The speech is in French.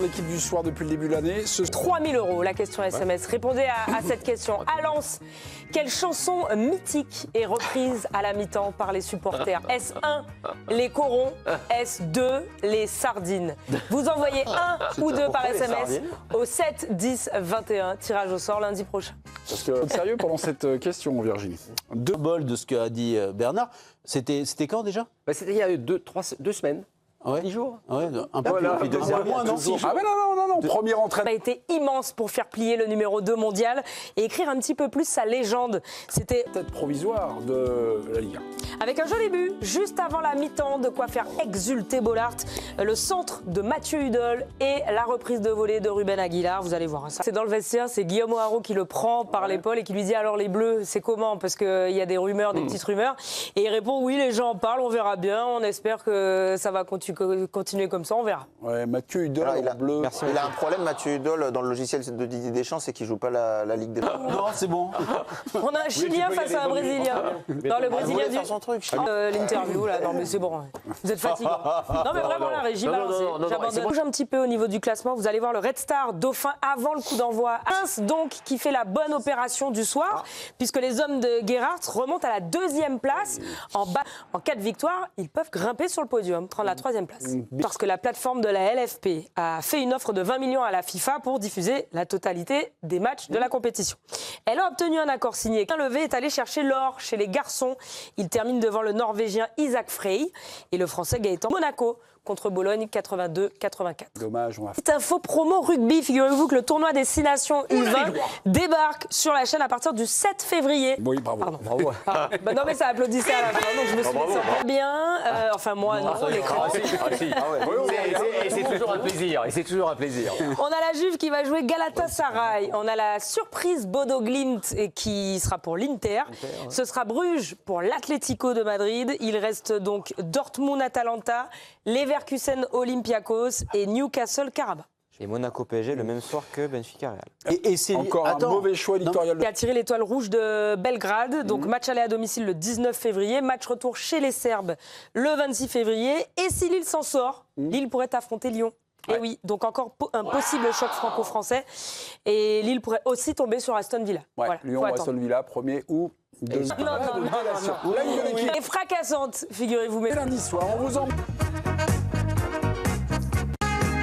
L'équipe du soir depuis le début de l'année, 3 000 €, la question SMS. Répondez à cette question. À Lens, quelle chanson mythique est reprise à la mi-temps par les supporters? Est-ce 1, les corons? Est-ce 2, les sardines? Vous envoyez 1 ou 2 par SMS au 7 10 21. Tirage au sort lundi prochain. Parce que sérieux pendant cette question, Virginie. Deux bols de ce qu'a dit Bernard. C'était quand déjà? C'était il y a 2 semaines. Ouais. 10 jours. Ouais, un peu Voilà, plus. puis 2 moins, non? Ah mais non, premier entraînement. Ça a été immense pour faire plier le numéro 2 mondial et écrire un petit peu plus sa légende. C'était Tête provisoire de la Ligue 1. avec un joli but, juste avant la mi-temps, de quoi faire exulter Bollaert, le centre de Mathieu Hudol et la reprise de volée de Ruben Aguilar. Vous allez voir. C'est dans le vestiaire, c'est Guillaume O'Haraud qui le prend par l'épaule et qui lui dit alors les Bleus, c'est comment? Parce qu'il y a des rumeurs, des petites rumeurs. Et il répond oui, les gens en parlent, on verra bien. On espère que ça va continuer comme ça, on verra. Ouais, Mathieu Hudol Alors, en bleu. Il a un problème, Mathieu Hudol, dans le logiciel de Didier Deschamps, c'est qu'il ne joue pas la Ligue des Nations. Non, c'est bon. On a un Chilien face à un Brésilien. Dans le Brésilien faire son truc. l'interview là, non mais c'est bon. Vous êtes fatigué. Non mais vraiment la régie balancée. J'abandonne. Bouge un petit peu au niveau du classement. Vous allez voir le Red Star Dauphin avant le coup d'envoi. Reims donc qui fait la bonne opération du soir, puisque les hommes de Gerhardt remontent à la 2e place. En cas de victoire, ils peuvent grimper sur le podium, prendre la 3e place. Parce que la plateforme de la LFP a fait une offre de 20 millions à la FIFA pour diffuser la totalité des matchs de la compétition. Elle a obtenu un accord signé. Un levé est allé chercher l'or chez les garçons. Il termine devant le Norvégien Isaac Frey et le Français Gaëtan Monaco contre Bologne 82-84. Dommage, on va Petite info promo rugby, figurez-vous que le tournoi des 6 nations U20 débarque sur la chaîne à partir du 7 février. Oui, bravo. Bravo. Bah non mais ça applaudissait à la fin, donc je me suis dit ça bien. Enfin moi non, l'écran. Et c'est toujours un plaisir. Et c'est toujours un plaisir. On a la Juve qui va jouer Galatasaray. On a la surprise Bodo Glimt qui sera pour l'Inter. Ce sera Bruges pour l'Atlético de Madrid. Il reste donc Dortmund-Atalanta, Leverkusen Olympiakos et Newcastle Karabakh. Et Monaco PSG le même soir que Benfica Real. Et c'est Encore un mauvais choix éditorial. Qui a tiré l'étoile rouge de Belgrade. Donc match aller à domicile le 19 février, match retour chez les Serbes le 26 février. Et si Lille s'en sort, Lille pourrait affronter Lyon. Et oui, donc encore un possible choc franco-français. Et Lille pourrait aussi tomber sur Aston Villa. Ouais, Voilà, Lyon, faut Aston attendre. Villa, premier ou deuxième. Non. La Ligue de l'équipe. Et fracassante, figurez-vous. Mais Lundi soir, on vous en...